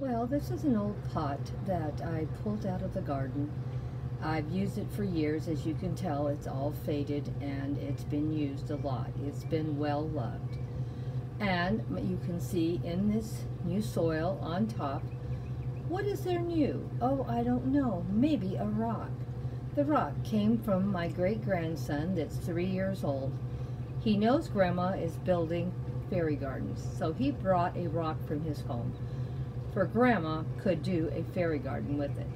Well, this is an old pot that I pulled out of the garden. I've used it for years. As you can tell, it's all faded and it's been used a lot. It's been well loved. And you can see in this new soil on top, what is there new? Oh, I don't know. Maybe a rock. The rock came from my great-grandson that's 3 years old. He knows Grandma is building fairy gardens, so he brought a rock from his home. For Grandma could do a fairy garden with it.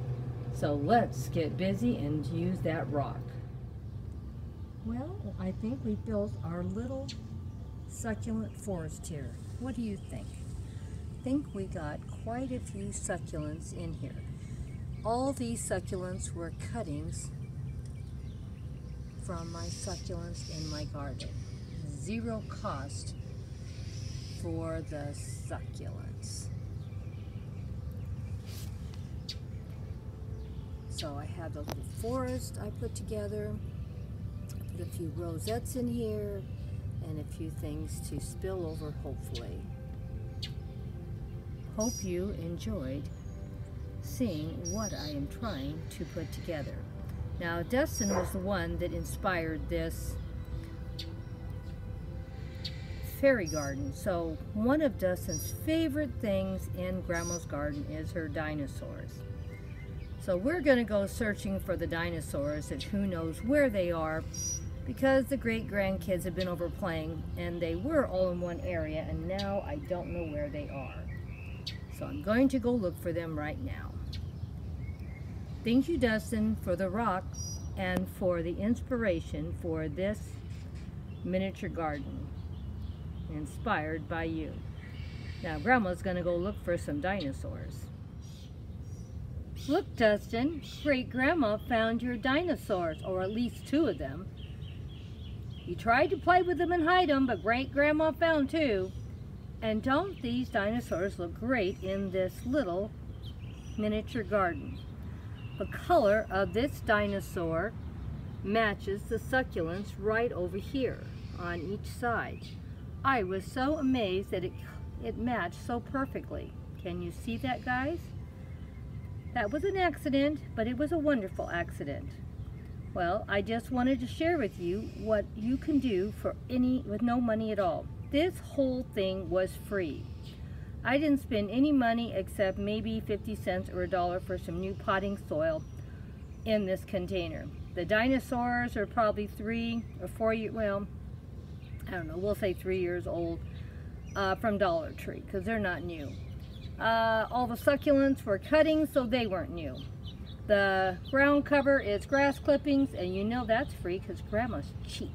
So let's get busy and use that rock. Well, I think we built our little succulent forest here. What do you think? I think we got quite a few succulents in here. All these succulents were cuttings from my succulents in my garden. Zero cost for the succulents. So I have a little forest I put together. I put a few rosettes in here and a few things to spill over, hopefully. Hope you enjoyed seeing what I am trying to put together. Now, Dustin was the one that inspired this fairy garden. So one of Dustin's favorite things in Grandma's garden is her dinosaurs. So we're going to go searching for the dinosaurs, and who knows where they are, because the great-grandkids have been over playing and they were all in one area, and now I don't know where they are. So I'm going to go look for them right now. Thank you, Dustin, for the rock and for the inspiration for this miniature garden, inspired by you. Now Grandma's going to go look for some dinosaurs. Look, Dustin, Great-Grandma found your dinosaurs, or at least 2 of them. You tried to play with them and hide them, but Great-Grandma found 2. And don't these dinosaurs look great in this little miniature garden? The color of this dinosaur matches the succulents right over here on each side. I was so amazed that it matched so perfectly. Can you see that, guys? That was an accident, but it was a wonderful accident. Well, I just wanted to share with you what you can do with no money at all. This whole thing was free. I didn't spend any money except maybe 50 cents or $1 for some new potting soil in this container. The dinosaurs are probably 3 or 4 years, well, I don't know, we'll say 3 years old, from Dollar Tree, because they're not new. All the succulents were cuttings, so they weren't new. The ground cover is grass clippings, and you know that's free because Grandma's cheap.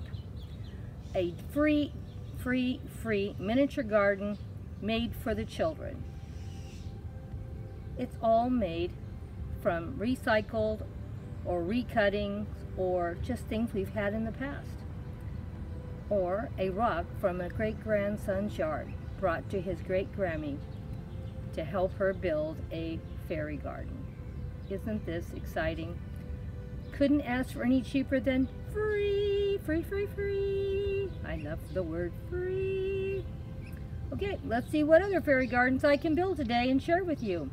A free miniature garden made for the children. It's all made from recycled or recuttings or just things we've had in the past. Or a rock from a great-grandson's yard brought to his great-grammy to help her build a fairy garden. Isn't this exciting? Couldn't ask for any cheaper than free, free, free, free. I love the word free. Okay, let's see what other fairy gardens I can build today and share with you.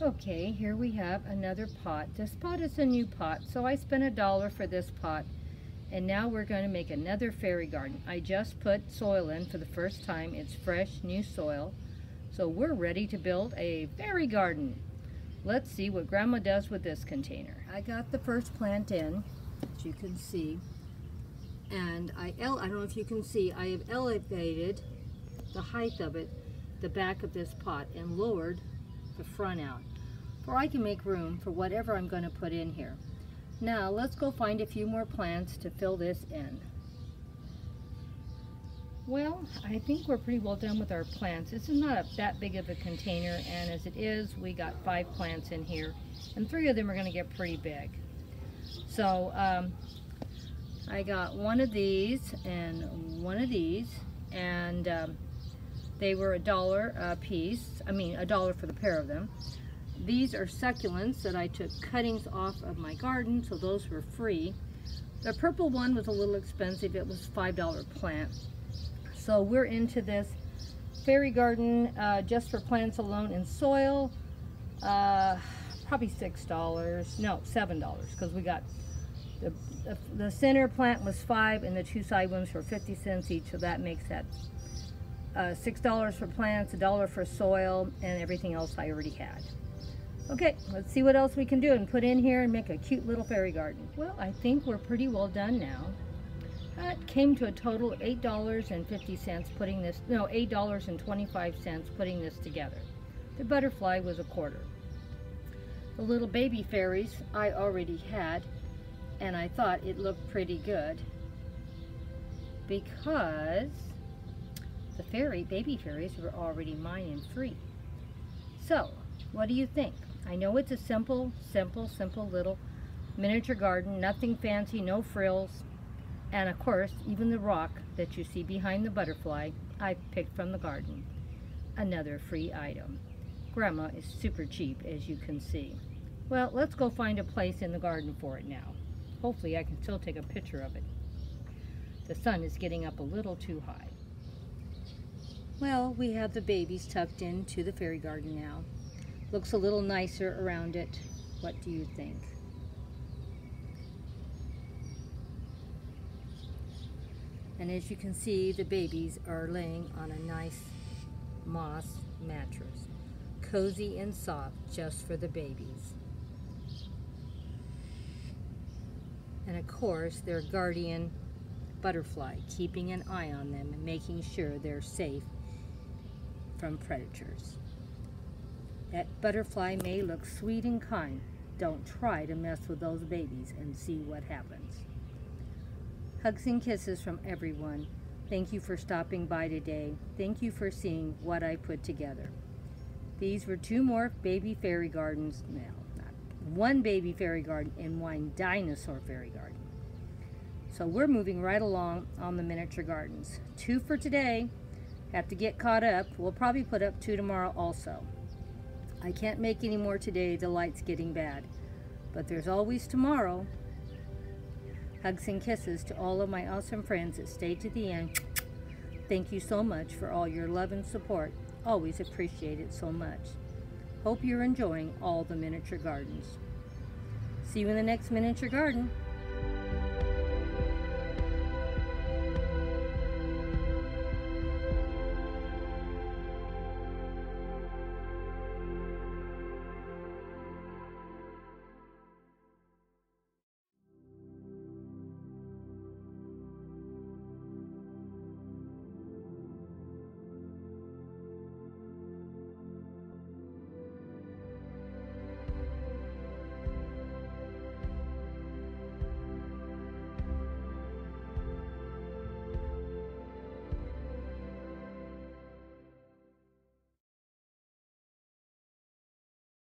Okay, here we have another pot. This pot is a new pot, so I spent $1 for this pot. And now we're going to make another fairy garden. I just put soil in for the first time. It's fresh, new soil. So we're ready to build a fairy garden. Let's see what Grandma does with this container. I got the first plant in, as you can see. And I don't know if you can see, I have elevated the height of it, the back of this pot, and lowered the front out, so I can make room for whatever I'm going to put in here. Now let's go find a few more plants to fill this in. Well, I think we're pretty well done with our plants. This is not that big of a container, and as it is, we got 5 plants in here, and 3 of them are going to get pretty big. So I got one of these and one of these, and they were $1 a piece. I mean, $1 for the pair of them. These are succulents that I took cuttings off of my garden, so those were free. The purple one was a little expensive. It was $5 plant. So we're into this fairy garden just for plants alone in soil. Probably $6. No, $7, because we got the center plant was $5 and the two side ones were 50 cents each. So that makes that $6 for plants, $1 for soil, and everything else I already had. Okay, let's see what else we can do and put in here and make a cute little fairy garden. Well, I think we're pretty well done now. That came to a total of $8.50 putting this, no, $8.25 putting this together. The butterfly was $1. The little baby fairies I already had, and I thought it looked pretty good because the baby fairies were already mine and free. So, what do you think? I know it's a simple little miniature garden, nothing fancy, no frills. And of course, even the rock that you see behind the butterfly, I picked from the garden. Another free item. Grandma is super cheap, as you can see. Well, let's go find a place in the garden for it now. Hopefully I can still take a picture of it. The sun is getting up a little too high. Well, we have the babies tucked into the fairy garden now. Looks a little nicer around it. What do you think? And as you can see, the babies are laying on a nice moss mattress. Cozy and soft just for the babies. And of course, their guardian butterfly, keeping an eye on them and making sure they're safe from predators. That butterfly may look sweet and kind. Don't try to mess with those babies and see what happens. Hugs and kisses from everyone. Thank you for stopping by today. Thank you for seeing what I put together. These were 2 more baby fairy gardens. No, not 1 baby fairy garden and 1 dinosaur fairy garden. So we're moving right along on the miniature gardens. 2 for today. Have to get caught up. We'll probably put up 2 tomorrow also. I can't make any more today. The light's getting bad. But there's always tomorrow. Hugs and kisses to all of my awesome friends that stayed to the end. Thank you so much for all your love and support. Always appreciate it so much. Hope you're enjoying all the miniature gardens. See you in the next miniature garden.